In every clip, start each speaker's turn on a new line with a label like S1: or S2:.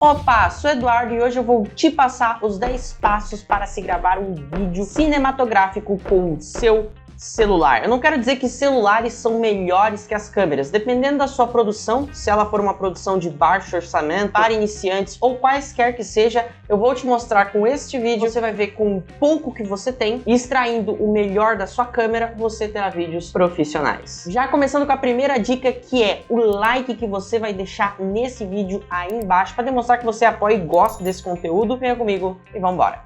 S1: Opa, sou Eduardo e hoje eu vou te passar os 10 passos para se gravar um vídeo cinematográfico com o seu celular. Eu não quero dizer que celulares são melhores que as câmeras, dependendo da sua produção, se ela for uma produção de baixo orçamento, para iniciantes ou quaisquer que seja, eu vou te mostrar com este vídeo, você vai ver com o pouco que você tem, extraindo o melhor da sua câmera, você terá vídeos profissionais. Já começando com a primeira dica, que é o like que você vai deixar nesse vídeo aí embaixo, para demonstrar que você apoia e gosta desse conteúdo. Venha comigo e vamos embora!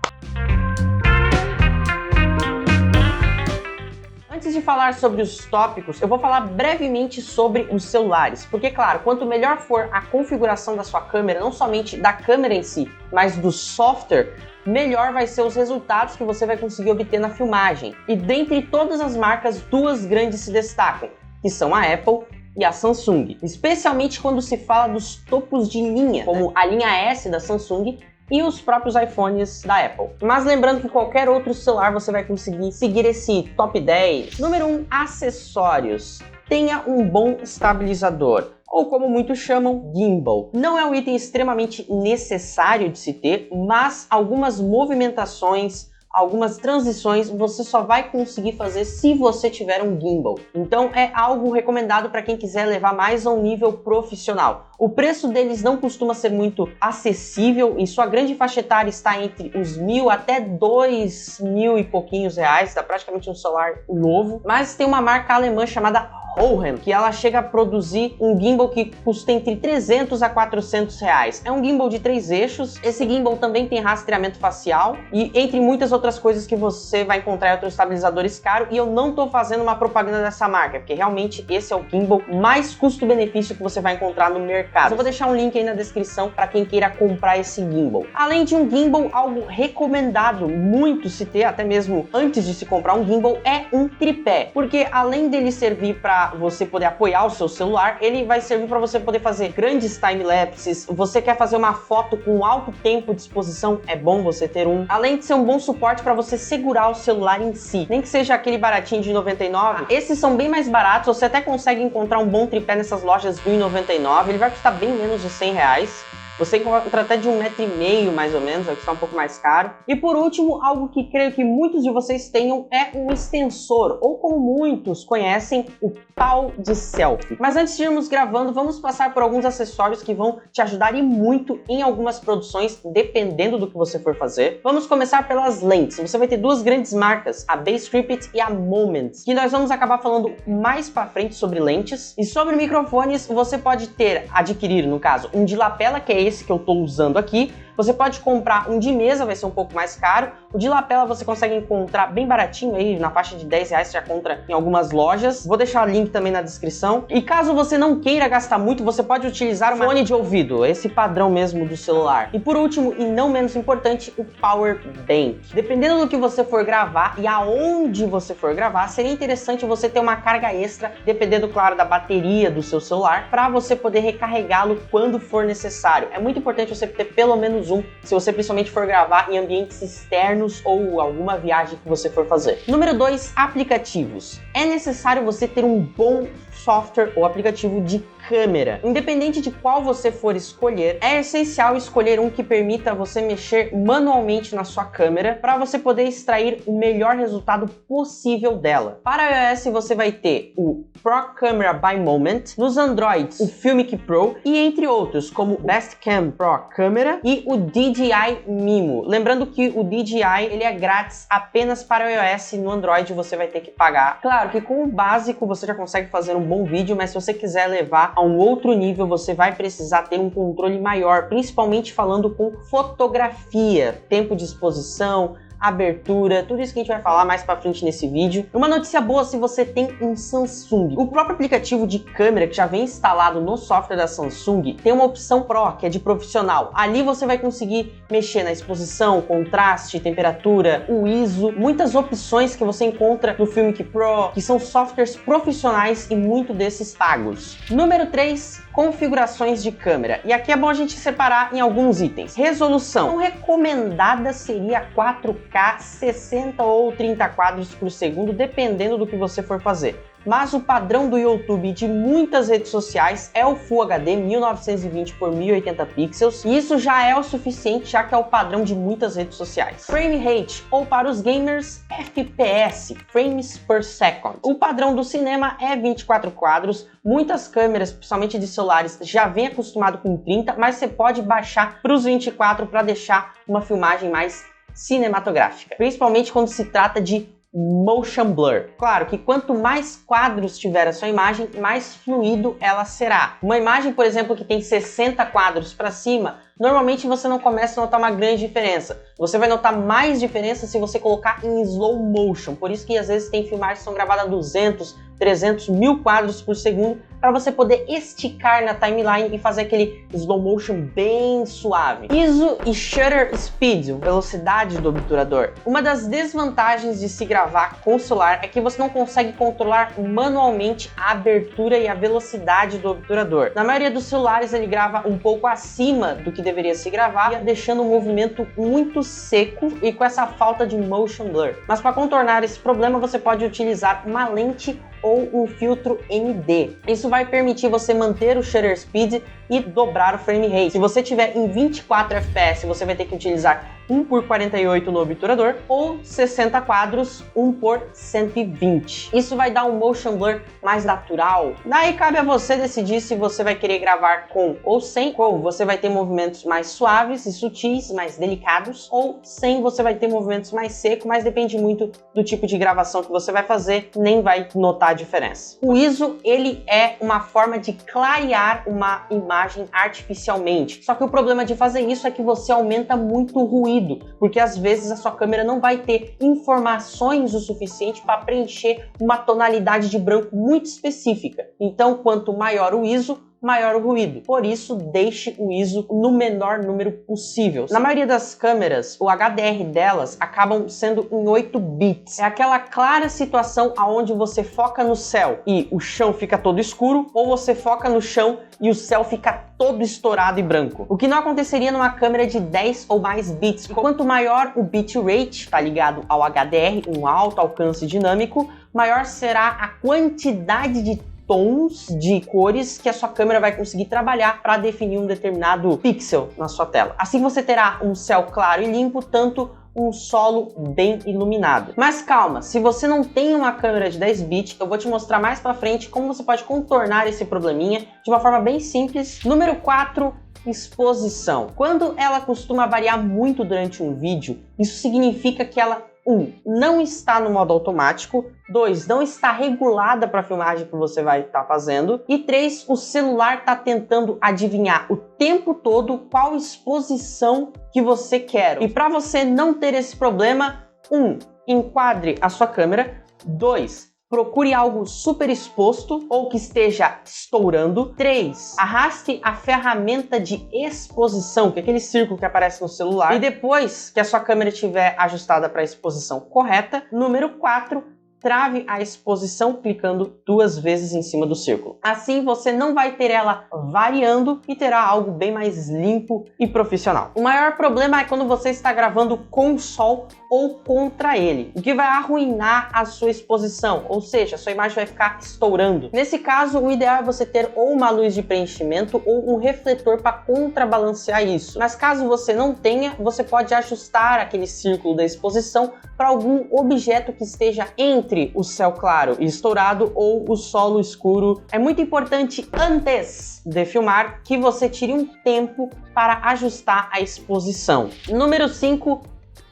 S1: Antes de falar sobre os tópicos, eu vou falar brevemente sobre os celulares, porque claro, quanto melhor for a configuração da sua câmera, não somente da câmera em si, mas do software, melhor vai ser os resultados que você vai conseguir obter na filmagem. E dentre todas as marcas, duas grandes se destacam, que são a Apple e a Samsung, especialmente quando se fala dos topos de linha, como a linha S da Samsung e os próprios iPhones da Apple. Mas lembrando que qualquer outro celular você vai conseguir seguir esse top 10. Número 1, acessórios. Tenha um bom estabilizador, ou como muitos chamam, gimbal. Não é um item extremamente necessário de se ter, mas algumas movimentações, algumas transições você só vai conseguir fazer se você tiver um gimbal. Então é algo recomendado para quem quiser levar mais a um nível profissional. O preço deles não costuma ser muito acessível, em sua grande faixa etária está entre os 1.000 até 2.000 e pouquinhos reais, dá praticamente um celular novo. Mas tem uma marca alemã chamada Hohem, que ela chega a produzir um gimbal que custa entre 300 a 400 reais. É um gimbal de 3 eixos, esse gimbal também tem rastreamento facial e entre muitas outras coisas que você vai encontrar em outros estabilizadores caros, e eu não estou fazendo uma propaganda dessa marca, porque realmente esse é o gimbal mais custo-benefício que você vai encontrar no mercado. Eu vou deixar um link aí na descrição para quem queira comprar esse gimbal. Além de um gimbal, algo recomendado muito se ter, até mesmo antes de se comprar um gimbal, é um tripé, porque além dele servir para você poder apoiar o seu celular, ele vai servir para você poder fazer grandes time-lapses. Você quer fazer uma foto com alto tempo de exposição, é bom você ter um. Além de ser um bom suporte para você segurar o celular em si, nem que seja aquele baratinho de 99, esses são bem mais baratos, você até consegue encontrar um bom tripé nessas lojas R$1,99, ele vai custar bem menos de 100 reais. Você encontra até de 1,5 m mais ou menos, vai custar um pouco mais caro. E por último, algo que creio que muitos de vocês tenham é um extensor, ou como muitos conhecem, o pau de selfie. Mas antes de irmos gravando, vamos passar por alguns acessórios que vão te ajudar e muito em algumas produções, dependendo do que você for fazer. Vamos começar pelas lentes. Você vai ter duas grandes marcas, a Base e a Moment, que nós vamos acabar falando mais pra frente sobre lentes. E sobre microfones, você pode adquirir, no caso, um de lapela, que é esse que eu estou usando aqui. Você pode comprar um de mesa, vai ser um pouco mais caro. O de lapela você consegue encontrar bem baratinho aí, na faixa de 10 reais, você já encontra em algumas lojas. Vou deixar o link também na descrição. E caso você não queira gastar muito, você pode utilizar um fone de ouvido, esse padrão mesmo do celular. E por último, e não menos importante, o Power Bank. Dependendo do que você for gravar e aonde você for gravar, seria interessante você ter uma carga extra, dependendo, claro, da bateria do seu celular, para você poder recarregá-lo quando for necessário. É muito importante você ter pelo menos um, se você principalmente for gravar em ambientes externos ou alguma viagem que você for fazer. Número 2, aplicativos. É necessário você ter um bom software ou aplicativo de câmera. Independente de qual você for escolher, é essencial escolher um que permita você mexer manualmente na sua câmera para você poder extrair o melhor resultado possível dela. Para iOS você vai ter o Pro Camera by Moment, nos Androids o Filmic Pro e entre outros como o Best Cam Pro Camera e o DJI Mimo. Lembrando que o DJI ele é grátis apenas para o iOS, no Android você vai ter que pagar. Claro que com o básico você já consegue fazer um bom vídeo, mas se você quiser levar a um outro nível, você vai precisar ter um controle maior, principalmente falando com fotografia, tempo de exposição, abertura, tudo isso que a gente vai falar mais pra frente nesse vídeo. Uma notícia boa se você tem um Samsung. O próprio aplicativo de câmera que já vem instalado no software da Samsung tem uma opção Pro, que é de profissional. Ali você vai conseguir mexer na exposição, contraste, temperatura, o ISO, muitas opções que você encontra no Filmic Pro, que são softwares profissionais e muito desses pagos. Número 3, configurações de câmera. E aqui é bom a gente separar em alguns itens. Resolução. Então, recomendada seria 4K, 60 ou 30 quadros por segundo, dependendo do que você for fazer. mas o padrão do YouTube e de muitas redes sociais é o Full HD 1920 por 1080 pixels, e isso já é o suficiente, já que é o padrão de muitas redes sociais. Frame rate, ou para os gamers, FPS, frames per second. O padrão do cinema é 24 quadros, muitas câmeras, principalmente de celulares, já vem acostumado com 30, mas você pode baixar para os 24 para deixar uma filmagem mais cinematográfica, principalmente quando se trata de motion blur. Claro que quanto mais quadros tiver a sua imagem, mais fluido ela será. Uma imagem, por exemplo, que tem 60 quadros para cima, normalmente você não começa a notar uma grande diferença. Você vai notar mais diferença se você colocar em slow motion. Por isso que às vezes tem filmagens que são gravadas a 200, 300, 1000 quadros por segundo, para você poder esticar na timeline e fazer aquele slow motion bem suave. ISO e shutter speed, velocidade do obturador. Uma das desvantagens de se gravar com o celular é que você não consegue controlar manualmente a abertura e a velocidade do obturador. Na maioria dos celulares ele grava um pouco acima do que deveria se gravar, deixando o movimento muito seco e com essa falta de motion blur. Mas para contornar esse problema, você pode utilizar uma lente ou um filtro ND. Isso vai permitir você manter o shutter speed e dobrar o frame rate. Se você tiver em 24 FPS, você vai ter que utilizar 1/48 no obturador ou 60 quadros, 1/120. Isso vai dar um motion blur mais natural. Daí cabe a você decidir se você vai querer gravar com ou sem. Com você vai ter movimentos mais suaves e sutis, mais delicados, ou sem você vai ter movimentos mais secos, mas depende muito do tipo de gravação que você vai fazer, nem vai notar a diferença. O ISO, ele é uma forma de clarear uma imagem artificialmente. Só que o problema de fazer isso é que você aumenta muito o ruído, porque às vezes a sua câmera não vai ter informações o suficiente para preencher uma tonalidade de branco muito específica. Então, quanto maior o ISO, maior o ruído. Por isso, deixe o ISO no menor número possível. Na maioria das câmeras, o HDR delas acabam sendo em 8 bits. É aquela clara situação onde você foca no céu e o chão fica todo escuro, ou você foca no chão e o céu fica todo estourado e branco. O que não aconteceria numa câmera de 10 ou mais bits. Quanto maior o bitrate, tá ligado ao HDR, um alto alcance dinâmico, maior será a quantidade de tons de cores que a sua câmera vai conseguir trabalhar para definir um determinado pixel na sua tela. Assim você terá um céu claro e limpo, tanto um solo bem iluminado. Mas calma, se você não tem uma câmera de 10 bits, eu vou te mostrar mais para frente como você pode contornar esse probleminha de uma forma bem simples. Número 4, exposição. Quando ela costuma variar muito durante um vídeo, isso significa que ela 1. Não está no modo automático. 2. Não está regulada para a filmagem que você vai estar fazendo. E 3. O celular está tentando adivinhar o tempo todo qual exposição que você quer. E para você não ter esse problema, 1. Enquadre a sua câmera. 2. Procure algo super exposto ou que esteja estourando. 3. Arraste a ferramenta de exposição, que é aquele círculo que aparece no celular. E depois que a sua câmera estiver ajustada para a exposição correta, número 4, trave a exposição clicando 2 vezes em cima do círculo. Assim você não vai ter ela variando e terá algo bem mais limpo e profissional. O maior problema é quando você está gravando com o sol ou contra ele, o que vai arruinar a sua exposição, ou seja, a sua imagem vai ficar estourando. Nesse caso, o ideal é você ter ou uma luz de preenchimento ou um refletor para contrabalancear isso. Mas caso você não tenha, você pode ajustar aquele círculo da exposição para algum objeto que esteja entre o céu claro e estourado ou o solo escuro. É muito importante, antes de filmar, que você tire um tempo para ajustar a exposição. Número 5,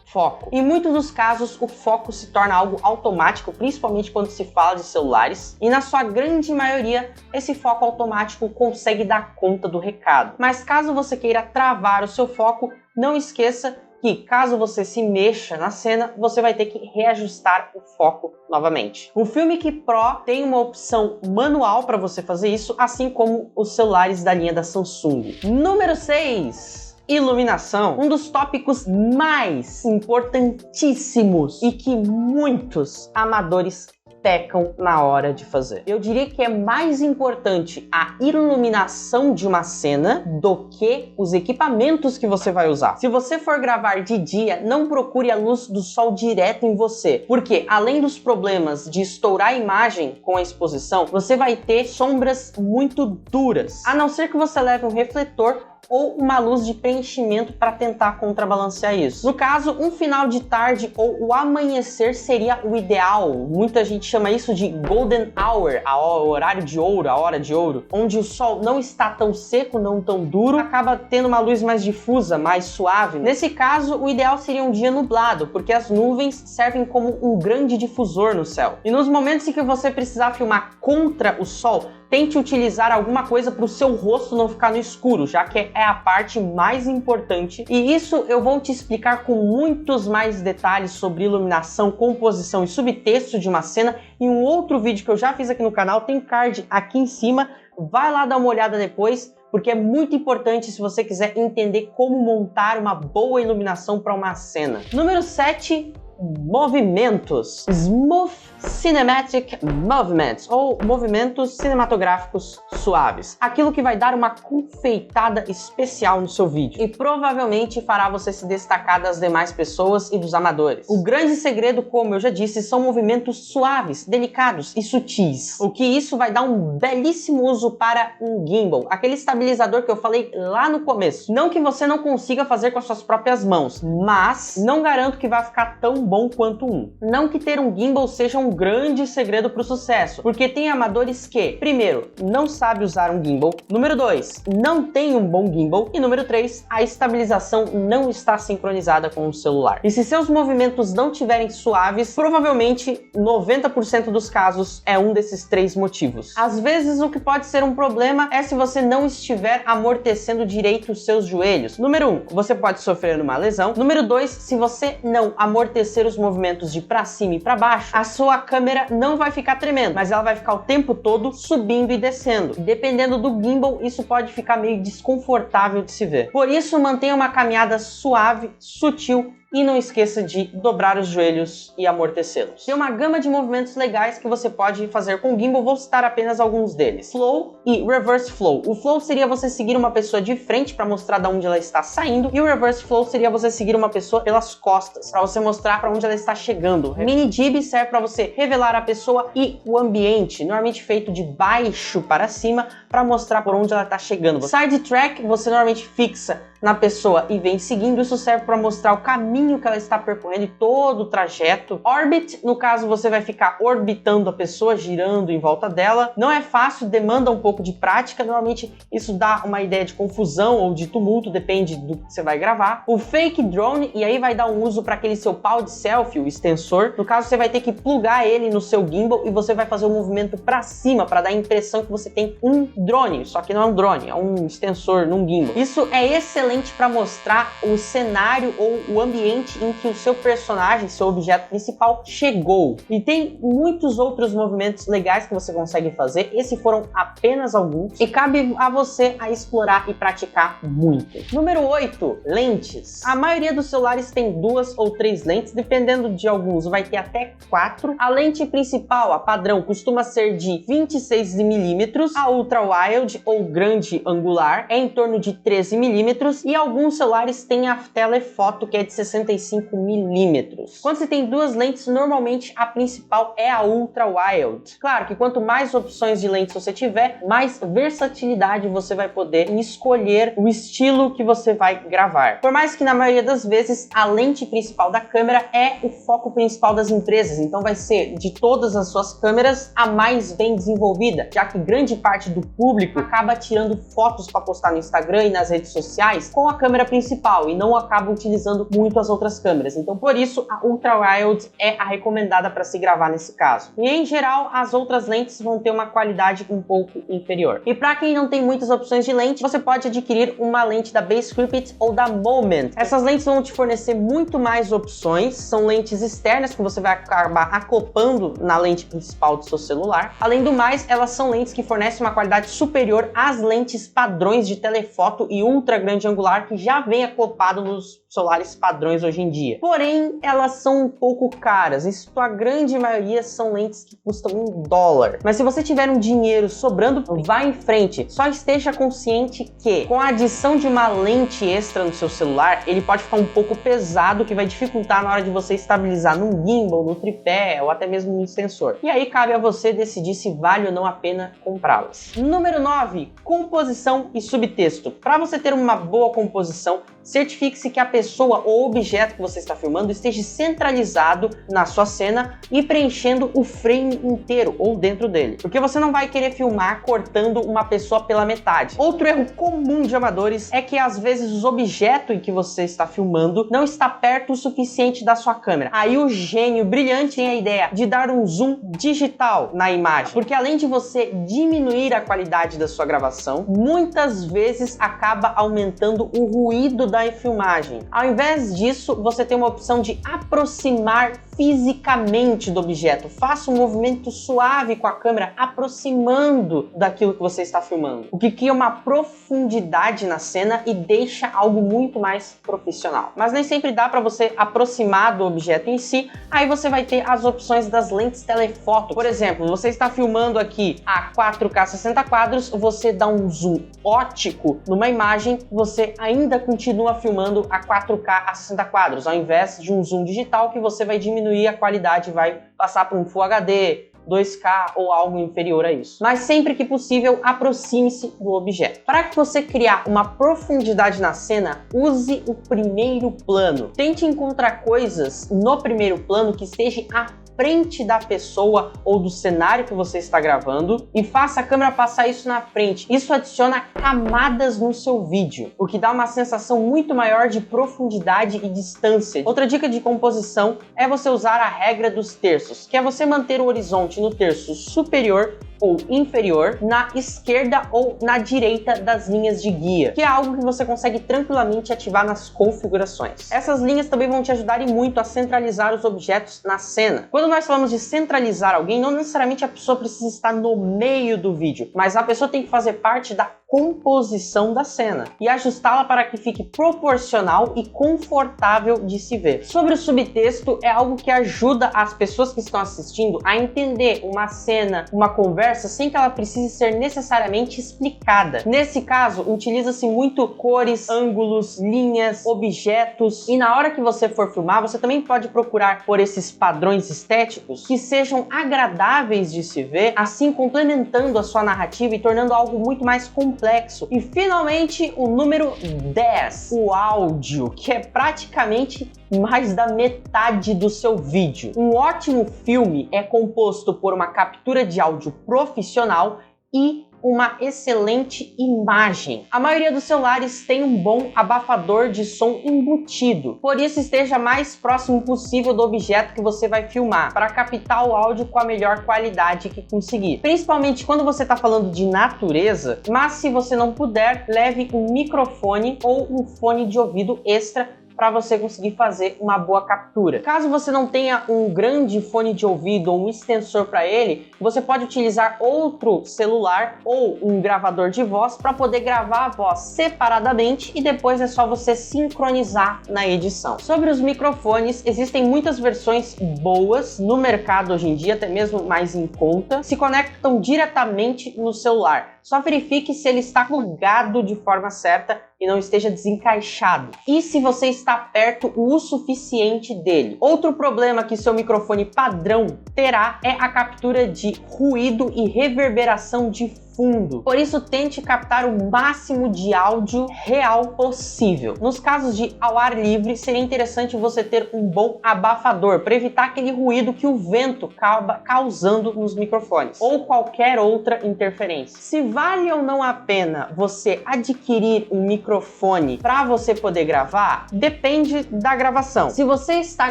S1: foco. Em muitos dos casos, o foco se torna algo automático, principalmente quando se fala de celulares, e na sua grande maioria, esse foco automático consegue dar conta do recado. Mas caso você queira travar o seu foco, não esqueça que, caso você se mexa na cena, você vai ter que reajustar o foco novamente. O Filmic Pro tem uma opção manual para você fazer isso, assim como os celulares da linha da Samsung. Número 6. Iluminação, um dos tópicos mais importantíssimos e que muitos amadores pecam na hora de fazer. Eu diria que é mais importante a iluminação de uma cena do que os equipamentos que você vai usar. Se você for gravar de dia, não procure a luz do sol direto em você, porque além dos problemas de estourar a imagem com a exposição, você vai ter sombras muito duras, a não ser que você leve um refletor ou uma luz de preenchimento para tentar contrabalancear isso. No caso, um final de tarde ou o amanhecer seria o ideal. Muita gente chama isso de golden hour, o horário de ouro, a hora de ouro, onde o sol não está tão seco, não tão duro, acaba tendo uma luz mais difusa, mais suave. Nesse caso, o ideal seria um dia nublado, porque as nuvens servem como um grande difusor no céu. E nos momentos em que você precisar filmar contra o sol, tente utilizar alguma coisa para o seu rosto não ficar no escuro, já que é a parte mais importante. E isso eu vou te explicar com muitos mais detalhes sobre iluminação, composição e subtexto de uma cena em um outro vídeo que eu já fiz aqui no canal, tem card aqui em cima, vai lá dar uma olhada depois, porque é muito importante se você quiser entender como montar uma boa iluminação para uma cena. Número 7. Movimentos. Smooth Cinematic Movements, ou movimentos cinematográficos suaves. Aquilo que vai dar uma confeitada especial no seu vídeo e provavelmente fará você se destacar das demais pessoas e dos amadores. O grande segredo, como eu já disse, são movimentos suaves, delicados e sutis. O que isso vai dar um belíssimo uso para um gimbal, aquele estabilizador que eu falei lá no começo. Não que você não consiga fazer com as suas próprias mãos, mas não garanto que vai ficar tão bom quanto um. Não que ter um gimbal seja um grande segredo para o sucesso, porque tem amadores que, primeiro, não sabe usar um gimbal, número 2, não tem um bom gimbal, e número 3, a estabilização não está sincronizada com o celular. E se seus movimentos não estiverem suaves, provavelmente 90% dos casos é um desses 3 motivos. Às vezes o que pode ser um problema é se você não estiver amortecendo direito os seus joelhos. Número 1, você pode sofrer uma lesão. Número 2, se você não amortecer os movimentos de para cima e para baixo, a sua câmera não vai ficar tremendo, mas ela vai ficar o tempo todo subindo e descendo. Dependendo do gimbal, isso pode ficar meio desconfortável de se ver. Por isso, mantenha uma caminhada suave, sutil, e não esqueça de dobrar os joelhos e amortecê-los. Tem uma gama de movimentos legais que você pode fazer com o gimbal, vou citar apenas alguns deles. Flow e Reverse Flow. O Flow seria você seguir uma pessoa de frente para mostrar de onde ela está saindo, e o Reverse Flow seria você seguir uma pessoa pelas costas, para você mostrar para onde ela está chegando. Mini Jib serve para você revelar a pessoa e o ambiente, normalmente feito de baixo para cima, para mostrar por onde ela está chegando. Side Track você normalmente fixa na pessoa e vem seguindo, isso serve para mostrar o caminho que ela está percorrendo e todo o trajeto. Orbit, no caso, você vai ficar orbitando a pessoa, girando em volta dela. Não é fácil, demanda um pouco de prática, normalmente isso dá uma ideia de confusão ou de tumulto, depende do que você vai gravar. O Fake Drone, e aí vai dar um uso para aquele seu pau de selfie, o extensor. No caso, você vai ter que plugar ele no seu gimbal e você vai fazer um movimento para cima, para dar a impressão que você tem um drone, só que não é um drone, é um extensor num gimbal. Isso é excelente para mostrar o cenário ou o ambiente em que o seu personagem, seu objeto principal, chegou. E tem muitos outros movimentos legais que você consegue fazer, esses foram apenas alguns, e cabe a você a explorar e praticar muito. Número 8, lentes. A maioria dos celulares tem 2 ou 3 lentes, dependendo de alguns vai ter até 4. A lente principal, a padrão, costuma ser de 26mm, a Ultra Wide ou grande angular é em torno de 13mm, e alguns celulares têm a telefoto que é de 65mm. Quando você tem 2 lentes, normalmente a principal é a Ultra Wide. Claro que quanto mais opções de lentes você tiver, mais versatilidade você vai poder escolher o estilo que você vai gravar. Por mais que na maioria das vezes a lente principal da câmera é o foco principal das empresas, então vai ser de todas as suas câmeras a mais bem desenvolvida, já que grande parte do público acaba tirando fotos para postar no Instagram e nas redes sociais com a câmera principal e não acaba utilizando muito as outras câmeras. Então, por isso, a Ultra Wide é a recomendada para se gravar nesse caso. E, em geral, as outras lentes vão ter uma qualidade um pouco inferior. E para quem não tem muitas opções de lente, você pode adquirir uma lente da Basecamp ou da Moment. Essas lentes vão te fornecer muito mais opções. São lentes externas que você vai acabar acoplando na lente principal do seu celular. Além do mais, elas são lentes que fornecem uma qualidade superior às lentes padrões de telefoto e ultra grande angular retangular que já vem acoplado nos celulares padrões hoje em dia. Porém, elas são um pouco caras. Em sua grande maioria são lentes que custam $1. Mas se você tiver um dinheiro sobrando, vá em frente. Só esteja consciente que, com a adição de uma lente extra no seu celular, ele pode ficar um pouco pesado, que vai dificultar na hora de você estabilizar num gimbal, no tripé ou até mesmo no extensor. E aí cabe a você decidir se vale ou não a pena comprá-las. Número 9. Composição e subtexto. Para você ter uma boa composição, certifique-se que a pessoa ou objeto que você está filmando esteja centralizado na sua cena e preenchendo o frame inteiro ou dentro dele. Porque você não vai querer filmar cortando uma pessoa pela metade. Outro erro comum de amadores é que às vezes o objeto em que você está filmando não está perto o suficiente da sua câmera. Aí o gênio brilhante tem a ideia de dar um zoom digital na imagem. Porque além de você diminuir a qualidade da sua gravação, muitas vezes acaba aumentando o ruído da filmagem. Ao invés disso, você tem uma opção de aproximar fisicamente do objeto. Faça um movimento suave com a câmera, aproximando daquilo que você está filmando, o que cria uma profundidade na cena e deixa algo muito mais profissional. Mas nem sempre dá para você aproximar do objeto em si, aí você vai ter as opções das lentes telefoto. Por exemplo, você está filmando aqui a 4K 60 quadros, você dá um zoom óptico numa imagem, você ainda continua filmando a 4K a 60 quadros, ao invés de um zoom digital que você vai diminuir a qualidade, vai passar para um Full HD, 2K ou algo inferior a isso. Mas sempre que possível, aproxime-se do objeto. Para que você criar uma profundidade na cena, use o primeiro plano. Tente encontrar coisas no primeiro plano que estejam à frente da pessoa ou do cenário que você está gravando e faça a câmera passar isso na frente. Isso adiciona camadas no seu vídeo, o que dá uma sensação muito maior de profundidade e distância. Outra dica de composição é você usar a regra dos terços, que é você manter o horizonte no terço superior ou inferior, na esquerda ou na direita das linhas de guia, que é algo que você consegue tranquilamente ativar nas configurações. Essas linhas também vão te ajudar muito a centralizar os objetos na cena. Quando nós falamos de centralizar alguém, não necessariamente a pessoa precisa estar no meio do vídeo, mas a pessoa tem que fazer parte da composição da cena e ajustá-la para que fique proporcional e confortável de se ver. Sobre o subtexto, é algo que ajuda as pessoas que estão assistindo a entender uma cena, uma conversa, sem que ela precise ser necessariamente explicada. Nesse caso, utiliza-se muito cores, ângulos, linhas, objetos, e na hora que você for filmar, você também pode procurar por esses padrões estéticos que sejam agradáveis de se ver, assim complementando a sua narrativa e tornando algo muito mais complexo. E finalmente o número 10, o áudio, que é praticamente mais da metade do seu vídeo. Um ótimo filme é composto por uma captura de áudio profissional e uma excelente imagem. A maioria dos celulares tem um bom abafador de som embutido, por isso esteja mais próximo possível do objeto que você vai filmar, para captar o áudio com a melhor qualidade que conseguir. Principalmente quando você está falando de natureza, mas se você não puder, leve um microfone ou um fone de ouvido extra para você conseguir fazer uma boa captura. Caso você não tenha um grande fone de ouvido ou um extensor para ele, você pode utilizar outro celular ou um gravador de voz para poder gravar a voz separadamente e depois é só você sincronizar na edição. Sobre os microfones, existem muitas versões boas no mercado hoje em dia, até mesmo mais em conta, se conectam diretamente no celular. Só verifique se ele está plugado de forma certa e não esteja desencaixado. E se você está perto o suficiente dele. Outro problema que seu microfone padrão terá é a captura de ruído e reverberação de fundo. Por isso, tente captar o máximo de áudio real possível. Nos casos de ao ar livre, seria interessante você ter um bom abafador para evitar aquele ruído que o vento acaba causando nos microfones ou qualquer outra interferência. Se vale ou não a pena você adquirir um microfone para você poder gravar, depende da gravação. Se você está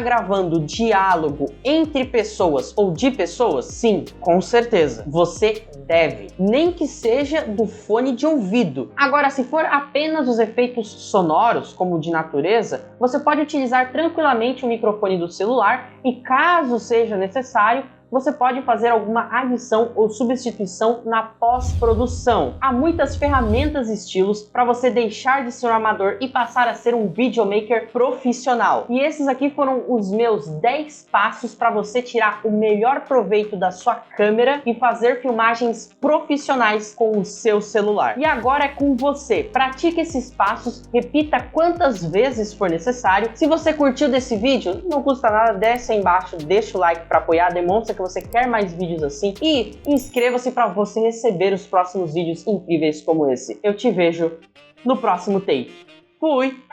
S1: gravando diálogo entre pessoas ou de pessoas, sim, com certeza, você deve. Nem que seja do fone de ouvido. Agora, se for apenas os efeitos sonoros, como de natureza, você pode utilizar tranquilamente o microfone do celular e, caso seja necessário, você pode fazer alguma adição ou substituição na pós-produção. Há muitas ferramentas e estilos para você deixar de ser um amador e passar a ser um videomaker profissional. E esses aqui foram os meus 10 passos para você tirar o melhor proveito da sua câmera e fazer filmagens profissionais com o seu celular. E agora é com você. Pratique esses passos, repita quantas vezes for necessário. Se você curtiu desse vídeo, não custa nada, desce aí embaixo, deixa o like para apoiar, demonstra que você quer mais vídeos assim e inscreva-se para você receber os próximos vídeos incríveis como esse. Eu te vejo no próximo take. Fui!